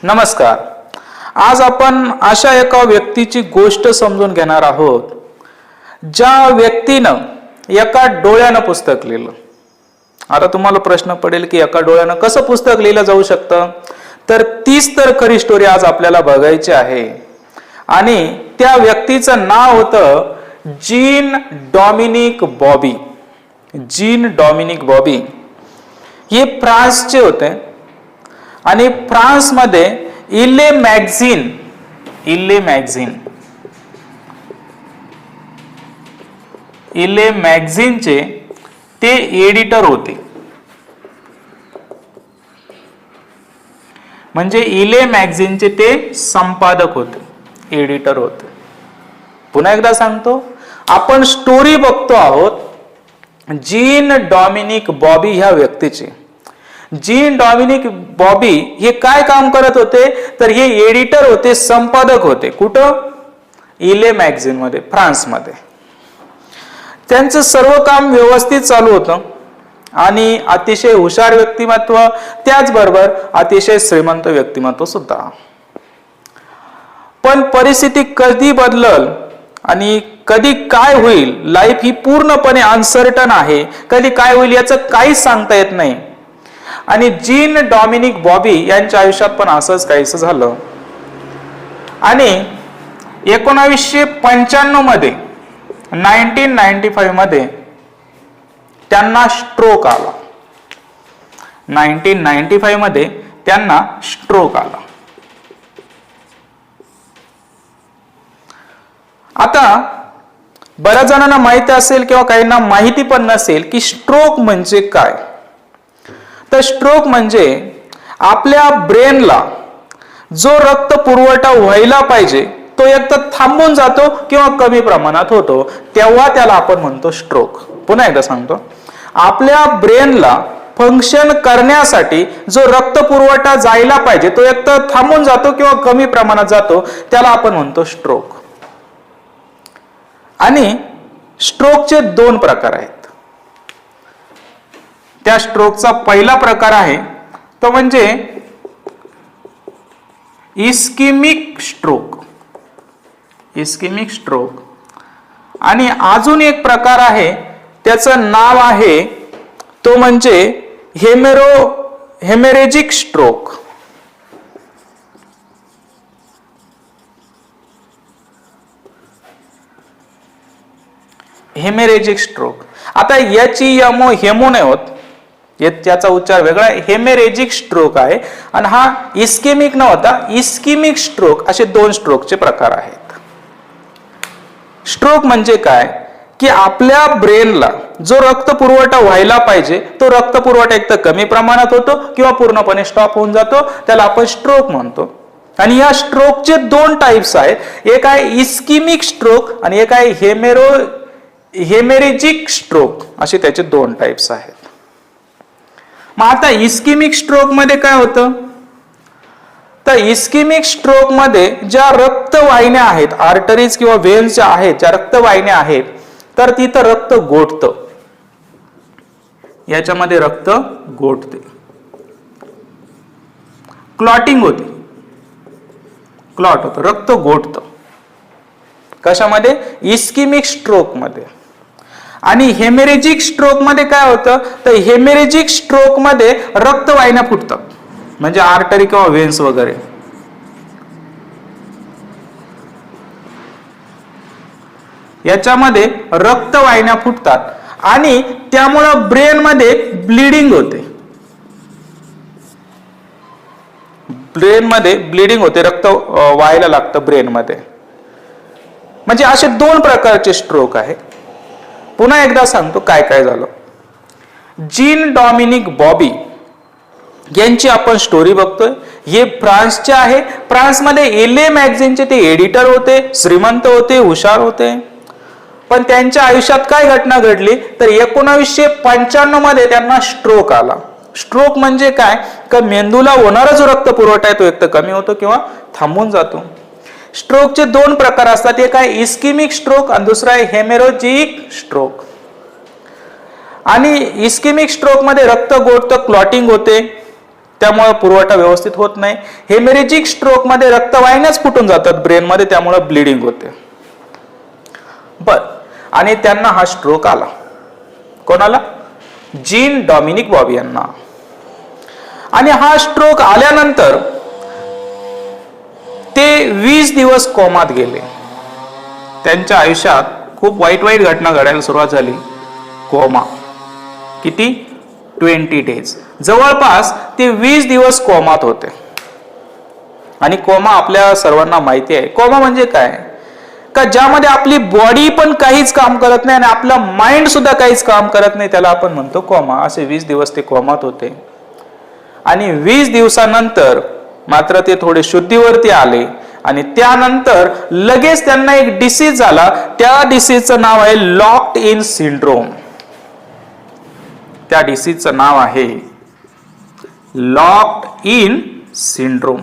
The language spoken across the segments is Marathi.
नमस्कार. आज आपण अशा एका व्यक्तीची गोष्ट समजून घेणार आहोत ज्या व्यक्तीनं एका डोळ्यानं पुस्तक लिहिलं. आता तुम्हाला प्रश्न पडेल की एका डोळ्यानं कसं पुस्तक लिहिलं जाऊ शकतं, तर तीच तर खरी स्टोरी आज आपल्याला बघायची आहे. आणि त्या व्यक्तीचं नाव होतं gene Dominic Bobby. Gene Dominic Bobby हे फ्रान्सचे होते आणि फ्रान्समध्ये इले मॅगझिनचे ते एडिटर होते. म्हणजे इले मॅगझिनचे ते संपादक होते, एडिटर होते. पुन्हा एकदा सांगतो, आपण स्टोरी बघतो आहोत जीन डॉमिनिक बॉबी ह्या व्यक्तीचे. जीन डॉमिनिक बॉबी हे काय काम करत होते, तर हे एडिटर होते, संपादक होते. कुठं? इले मॅगझिन मध्ये, फ्रान्समध्ये. त्यांचं सर्व काम व्यवस्थित चालू होतं आणि अतिशय हुशार व्यक्तिमत्व, त्याचबरोबर अतिशय श्रीमंत व्यक्तिमत्व सुद्धा. पण परिस्थिती कधी बदलल आणि कधी काय होईल, लाईफ ही पूर्णपणे अनसर्टन आहे. कधी काय होईल याचं काहीच सांगता येत नाही. आणि जीन डॉमिनिक बॉबी यांच्या आयुष्यात पण असंच काहीसं झालं. आणि 1995 मध्ये 1995 मध्ये त्यांना स्ट्रोक आला. 1995 मध्ये त्यांना स्ट्रोक आला. आता बऱ्याच जणांना माहिती असेल किंवा काहींना माहिती पण नसेल की स्ट्रोक म्हणजे काय. तर स्ट्रोक म्हणजे आपल्या ब्रेनला जो रक्त पुरवठा व्हायला पाहिजे तो एक तर थांबून जातो किंवा कमी प्रमाणात होतो, तेव्हा त्याला आपण म्हणतो स्ट्रोक. पुन्हा एकदा सांगतो, आपल्या ब्रेनला फंक्शन करण्यासाठी जो रक्त पुरवठा जायला पाहिजे तो एक तर थांबून जातो किंवा कमी प्रमाणात जातो, त्याला आपण म्हणतो स्ट्रोक. आणि स्ट्रोकचे 2 प्रकार आहेत. त्या स्ट्रोकचा पहिला प्रकार आहे तो म्हणजे इस्केमिक स्ट्रोक. Ischaemic stroke. आणि अजून एक प्रकार आहे, त्याचं नाव आहे तो म्हणजे हेमेरेजिक स्ट्रोक. हेमेरेजिक स्ट्रोक. आता याची हेमो नाही होत, याचा उच्चार वेगळा आहे. हेमेरेजिक स्ट्रोक आहे. आणि हा इस्केमिक न होता इस्केमिक स्ट्रोक, असे 2 स्ट्रोकचे प्रकार आहेत. स्ट्रोक म्हणजे काय की आपल्या ब्रेनला जो रक्त पुरवठा व्हायला पाहिजे तो रक्त पुरवठा एक तर कमी प्रमाणात होतो किंवा पूर्णपणे स्टॉप होऊन जातो, त्याला आपण स्ट्रोक म्हणतो. आणि या स्ट्रोकचे 2 टाइप्स आहेत. एक आहे इस्केमिक स्ट्रोक आणि एक आहे हेमेरेजिक स्ट्रोक, असे त्याचे 2 टाइप्स आहेत. मग आता इस्केमिक स्ट्रोक मध्ये काय होतं, तर इस्केमिक स्ट्रोक मध्ये ज्या रक्तवाहिन्या आहेत, आर्टरीज किंवा व्हेन्स ज्या आहेत, ज्या रक्तवाहिन्या आहेत, तर तिथं रक्त गोठतं. याच्यामध्ये रक्त गोठते, क्लॉटिंग होते, क्लॉट होतं, रक्त गोठतं. कशामध्ये? इस्केमिक स्ट्रोक मध्ये. आणि हेमेरेजिक स्ट्रोक मध्ये काय होतं, तर हेमेरेजिक स्ट्रोक मध्ये रक्तवाहिन्या फुटतात, म्हणजे आर्टरी किंवा व्हेन्स वगैरे. याच्यामध्ये रक्तवाहिन्या फुटतात आणि त्यामुळं ब्रेन मध्ये ब्लिडिंग होते. ब्रेन मध्ये ब्लिडिंग होते, रक्त व्हायला लागतं ब्रेन मध्ये. म्हणजे असे 2 प्रकारचे स्ट्रोक आहे. पुन्हा एकदा सांगतो काय काय झालं. जीन डॉमिनिक बॉबी यांची आपण स्टोरी बघतोय. हे फ्रान्सचे आहे. फ्रान्समध्ये इले मॅगझिनचे ते एडिटर होते, श्रीमंत होते, हुशार होते. पण त्यांच्या आयुष्यात काय घटना घडली, तर 1995 मध्ये त्यांना स्ट्रोक आला. स्ट्रोक म्हणजे काय, का मेंदूला होणारा जो रक्त पुरवठा आहे तो एक तर कमी होतो किंवा थांबून जातो. स्ट्रोकचे 2 प्रकार असतात. एक आहे इस्केमिक स्ट्रोक आणि दुसरा आहे हेमेरेजिक स्ट्रोक. आणि इस्केमिक स्ट्रोक मध्ये रक्त गोठतं, क्लॉटिंग होते. त्यामुळे पुरवठा व्यवस्थित होत नाही. हेमेरेजिक स्ट्रोक मध्ये रक्तवाहिन्याच फुटून जातात ब्रेनमध्ये, त्यामुळे ब्लिडिंग होते. बर, आणि त्यांना हा स्ट्रोक आला. कोणाला? जीन डॉमिनिक बॉबी यांना. आणि हा स्ट्रोक आल्यानंतर ते 20 दिवस कोमात गेले. त्यांच्या आयुष्यात खूप वाईट वाईट घटना घडायला सुरुवात झाली. कोमा किती? 20 डेज. जवळपास ते 20 दिवस कोमात होते. आणि कोमा आपल्या सर्वांना माहिती आहे. कोमा म्हणजे काय? का ज्यामध्ये आपली बॉडी पण काहीच काम करत नाही आणि आपला माइंड सुद्धा काहीच काम करत नाही, त्याला आपण म्हणतो कोमा. असे 20 दिवस ते कोमात होते. आणि 20 दिवसानंतर मात्र ते थोडे शुद्धीवरती आले आणि त्यानंतर लगेच त्यांना एक डिसीज झाला. त्या डिसीजचं नाव आहे लॉक्ड इन सिंड्रोम. त्या डिसीजचं नाव आहे लॉक्ड इन सिंड्रोम.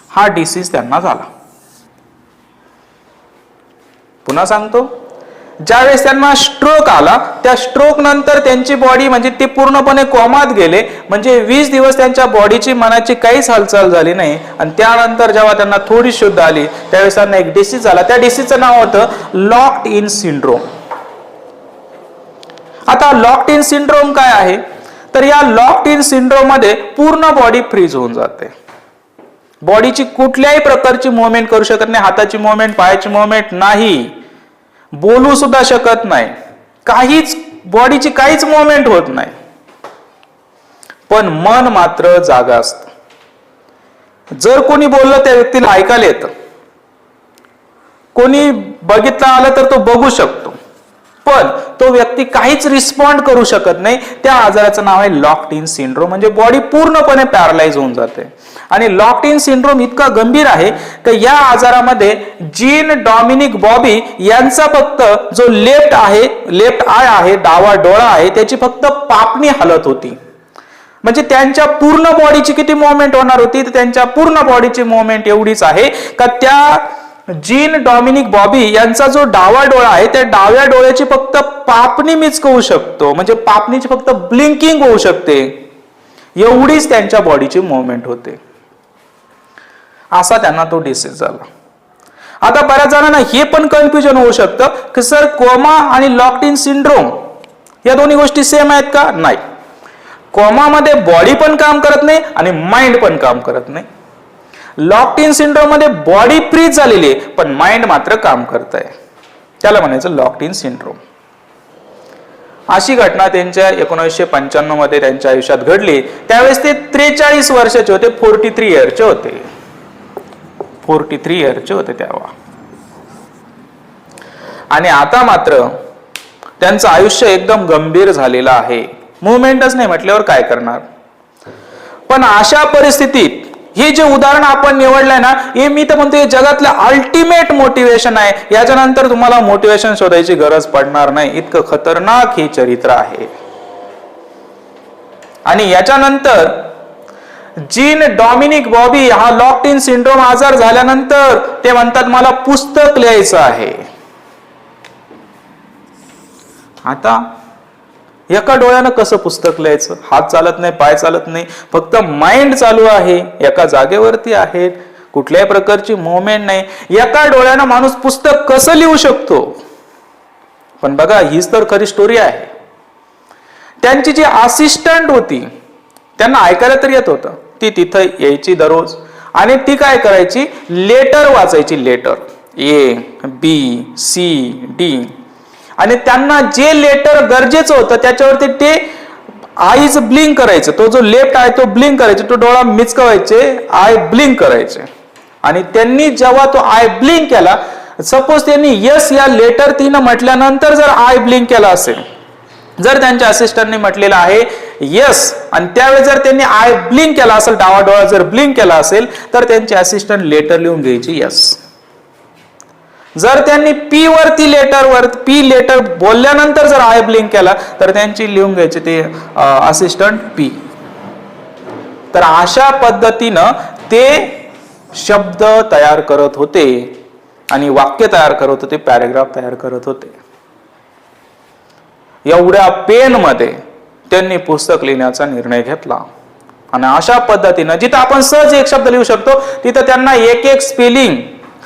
हा डिसीज त्यांना झाला. पुन्हा सांगतो, ज्यावेळेस त्यांना स्ट्रोक आला, त्या स्ट्रोक नंतर त्यांची बॉडी म्हणजे ते पूर्णपणे कोमात गेले. म्हणजे 20 दिवस त्यांच्या बॉडीची मनाची काहीच हालचाल झाली नाही. आणि त्यानंतर जेव्हा त्यांना थोडी शुद्ध आली, त्यावेळेस त्यांना एक डिसीज झाला. त्या डिसीजचं नाव होतं लॉक्ड इन सिंड्रोम. आता लॉक्ड इन सिंड्रोम काय आहे? तर या लॉक्ड इन सिंड्रोम मध्ये पूर्ण बॉडी फ्रीज होऊन जाते. बॉडीची कुठल्याही प्रकारची मुवमेंट करू शकत नाही. हाताची मुवमेंट, पायाची मुवमेंट नाही, बोलू सुद्धा शकत नाही, काहीच बॉडीची काहीच मुवमेंट होत नाही. पण मन मात्र जागा असतं. जर कोणी बोललं त्या व्यक्तीला ऐकायला येतं. कोणी बघितलं आलं तर तो बघू शकतो, पण तो व्यक्ती काहीच रिस्पॉन्ड करू शकत नाही. त्या आजाराचं नाव आहे लॉक्ड इन सिंड्रोम. म्हणजे बॉडी पूर्णपणे पॅरालाइज होऊन जाते. आणि लॉक्ड इन सिंड्रोम इतका गंभीर आहे की या आजारामध्ये जीन डॉमिनिक बॉबी यांचा फक्त जो लेफ्ट आय आहे, डावा डोळा आहे, त्याची फक्त पापणी हलत होती. म्हणजे त्यांच्या पूर्ण बॉडीची किती मुवमेंट होणार होती? तर त्यांच्या पूर्ण बॉडीची मुवमेंट एवढीच आहे का त्या जीन डॉमिनिक बॉबी यांचा जो डावा डोळा आहे, त्या डाव्या डोळ्याची फक्त पापणी मिचकवू शकतो. म्हणजे पापणीची फक्त ब्लिंकिंग होऊ शकते, एवढीच त्यांच्या बॉडीची मुवमेंट होते. असा त्यांना तो डिसीज झाला. आता बऱ्याच जणांना हे पण कन्फ्युजन होऊ शकतं की सर, कोमा आणि लॉक्ड इन सिंड्रोम या दोन्ही गोष्टी सेम आहेत का? नाही. कोमामध्ये बॉडी पण काम करत नाही आणि माइंड पण काम करत नाही. लॉक्ड इन सिंड्रोम मध्ये बॉडी फ्रीज झालेली आहे पण माइंड मात्र काम करत आहे. त्याला म्हणायचं लॉक्ड इन सिंड्रोम. अशी घटना त्यांच्या 1995 मध्ये त्यांच्या आयुष्यात घडली. त्यावेळेस ते 43 वर्षाचे होते. 43 इयरचे होते. 43 इयरचे होते तेव्हा. आणि आता मात्र त्यांचं आयुष्य एकदम गंभीर झालेलं आहे. मुवमेंटच नाही म्हटल्यावर काय करणार? पण अशा परिस्थितीत हे जे उदाहरण आपण निवडलंय ना, हे मी तर म्हणतो जगातलं अल्टिमेट मोटिवेशन आहे. याच्यानंतर तुम्हाला मोटिवेशन शोधायची गरज पडणार नाही, इतकं खतरनाक हे चरित्र आहे. आणि याच्यानंतर जीन डॉमिनिक बॉबी हा लॉक्ड इन सिंड्रोम आजार झाल्यानंतर ते म्हणतात मला पुस्तक लिहायचं आहे. आता एका डोळ्यानं कसं पुस्तक लिहायचं? हात चालत नाही, पाय चालत नाही, फक्त माइंड चालू आहे, एका जागेवरती आहे, कुठल्याही प्रकारची मुवमेंट नाही. एका डोळ्यानं माणूस पुस्तक कसं लिहू शकतो? पण बघा, हीच तर खरी स्टोरी आहे. त्यांची जी असिस्टंट होती, त्यांना ऐकायला तर येत होतं, ती तिथं यायची दररोज आणि ती काय करायची? लेटर वाचायची. Letter ABCD. आणि त्यांना जे लेटर गरजेचं होतं त्याच्यावरती ते आईज ब्लिंक करायचं. तो जो लेफ्ट आहे तो ब्लिंक करायचे, तो डोळा मिचकावायचे, आय ब्लिंक करायचे. आणि त्यांनी जेव्हा तो आय ब्लिंक केला, सपोज त्यांनी यस या लेटर 3 म्हटल्यानंतर जर आय ब्लिंक केला असेल, जर त्यांच्या असिस्टंटने म्हटलेलं आहे यस आणि त्यावेळेस जर त्यांनी आय ब्लिंक केला असेल, डावा डोळा जर ब्लिंक केला असेल, तर त्यांचे असिस्टंट लेटर लिहून घ्यायची यस. जर त्यांनी पी लेटर बोलल्यानंतर जर आय ब्लिंक केला तर त्यांची लिहून घ्यायची ते असिस्टंट पी. तर अशा पद्धतीनं ते शब्द तयार करत होते आणि वाक्य तयार करत होते, पॅरेग्राफ तयार करत होते. एवढ्या पेन मध्ये त्यांनी पुस्तक लिहिण्याचा निर्णय घेतला. आणि अशा पद्धतीनं जिथं आपण सहज एक शब्द लिहू शकतो तिथं त्यांना एक एक स्पेलिंग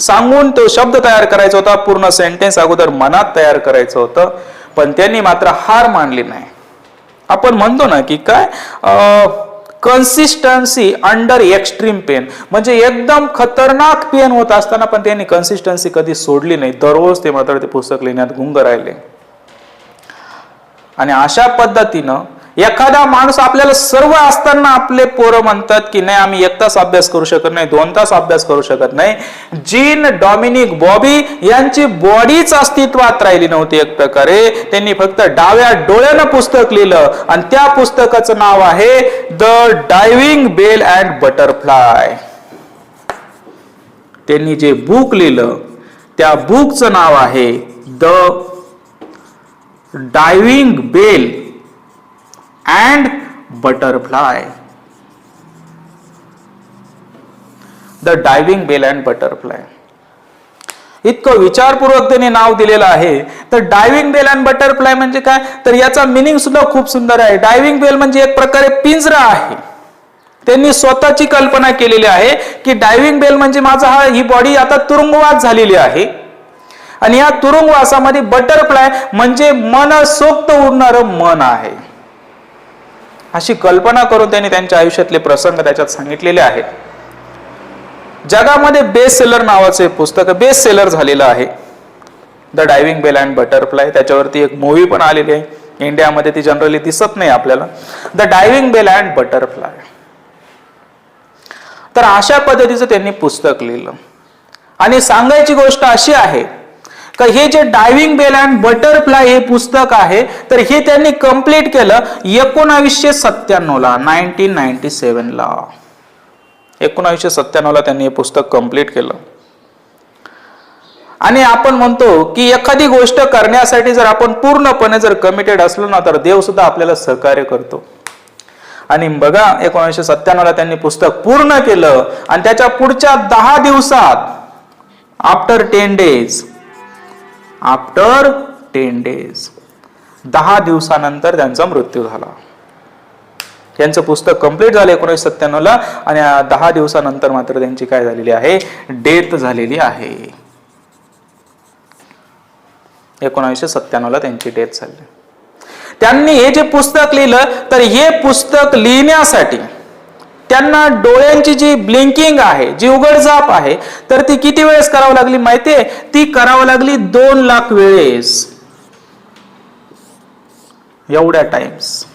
सांगून तो शब्द तयार करायचा होता, पूर्ण सेंटेन्स अगोदर मनात तयार करायचं होतं. पण त्यांनी मात्र हार मानली नाही. आपण म्हणतो ना की काय कन्सिस्टन्सी अंडर एक्स्ट्रीम पेन, म्हणजे एकदम खतरनाक पेन होत असताना पण त्यांनी कन्सिस्टन्सी कधी सोडली नाही. दररोज ते मात्र ते पुस्तक लिहिण्यात गुंग राहिले. आणि अशा पद्धतीनं एखादा माणूस आपल्याला सर्व असताना आपले पोरं म्हणतात की नाही आम्ही 1 तास अभ्यास करू शकत नाही, 2 तास अभ्यास करू शकत नाही. जीन डॉमिनिक बॉबी यांची बॉडीच अस्तित्वात राहिली नव्हती. एक प्रकारे त्यांनी फक्त डाव्या डोळ्यानं पुस्तक लिहिलं आणि त्या पुस्तकाचं नाव आहे the diving bell and butterfly. त्यांनी जे बुक लिहिलं त्या बुकचं नाव आहे the diving bell and butterfly. The diving bell and butterfly. इतकं विचारपूर्वक त्यांनी नाव दिलेलं आहे. तर डायव्हिंग बेल अँड बटरफ्लाय म्हणजे काय, तर याचा मिनिंग सुद्धा खूप सुंदर आहे. डायव्हिंग बेल म्हणजे एक प्रकारे पिंजरा आहे. त्यांनी स्वतःची कल्पना केलेली आहे की डायव्हिंग बेल म्हणजे माझा ही बॉडी आता तुरुंगवास झालेली आहे आणि या तुरुंगवासामध्ये बटरफ्लाय म्हणजे मनसोक्त उडणारं मन आहे. अशी कल्पना करून त्यांनी त्यांच्या आयुष्यातले प्रसंग त्याच्यात सांगितलेले आहेत. जगामध्ये बेस्ट सेलर नावाचे पुस्तक बेस्ट सेलर झालेलं आहे the diving bell and butterfly. त्याच्यावरती एक मूवी पण आलेली आहे. इंडियामध्ये ती जनरली दिसत नाही आपल्याला. The diving bell and butterfly. तर अशा पद्धतीचं त्यांनी पुस्तक लिहिलं. आणि सांगायची गोष्ट अशी आहे का हे जे डायव्हिंग बेल अँड बटरफ्लाय हे पुस्तक आहे तर हे त्यांनी कंप्लीट केलं 1997 ला, 1997 ला. 1997 ला त्यांनी हे पुस्तक कंप्लीट केलं. आणि आपण म्हणतो की एखादी गोष्ट करण्यासाठी जर आपण पूर्णपणे जर कमिटेड असलो ना तर देव सुद्धा आपल्याला सहकार्य करतो. आणि बघा 1997 ला त्यांनी पुस्तक पूर्ण केलं आणि त्याच्या पुढच्या 10 दिवसात आफ्टर 10 डेज 10 दिवसानंतर त्यांचा मृत्यू झाला. त्यांचं पुस्तक कंप्लीट झालं 1997 ला आणि 10 दिवसानंतर मात्र त्यांची काय झालेली आहे, डेथ झालेली आहे. 1997 ला त्यांची डेथ झाली. त्यांनी हे जे पुस्तक लिहिलं तर हे पुस्तक लिहिण्यासाठी त्यांना डोळ्यांची जी ब्लिंकिंग आहे, जी उघडझाप आहे, तर ती किती वेळेस करावं लागली माहितीये? ती करावं लागली 2 लाख वेळेस. एवढ्या टाइम्स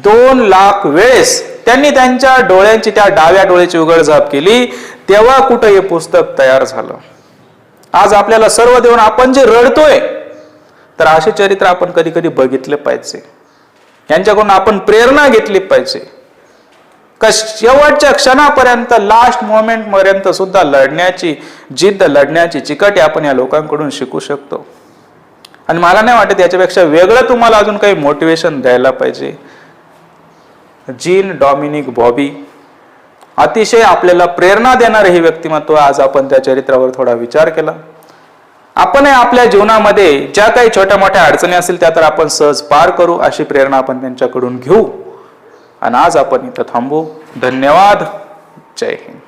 2 लाख वेळेस त्यांनी त्यांच्या डोळ्यांची, त्या डाव्या डोळ्याची उघडझाप केली. तेव्हा कुठं हे पुस्तक तयार झालं. आज आपल्याला सर्व देऊन आपण जे रडतोय तर असे चरित्र आपण कधी कधी बघितले पाहिजे. यांच्याकडून आपण प्रेरणा घेतली पाहिजे का शेवटच्या क्षणापर्यंत, लास्ट मोमेंट पर्यंत सुद्धा लढण्याची जिद्द, लढण्याची चिकाटी आपण या लोकांकडून शिकू शकतो. आणि मला नाही वाटत याच्यापेक्षा वेगळं तुम्हाला अजून काही मोटिवेशन द्यायला पाहिजे. जीन डॉमिनिक बॉबी अतिशय आपल्याला प्रेरणा देणारे हे व्यक्तिमत्व. आज आपण त्या चरित्रावर थोडा विचार केला. आपण आपल्या जीवनामध्ये ज्या काही छोट्या मोठ्या अडचणी असतील त्या तर आपण सहज पार करू अशी प्रेरणा आपण त्यांच्याकडून घेऊ. आणि आज आपण इथं थांबू. धन्यवाद. जय हिंद.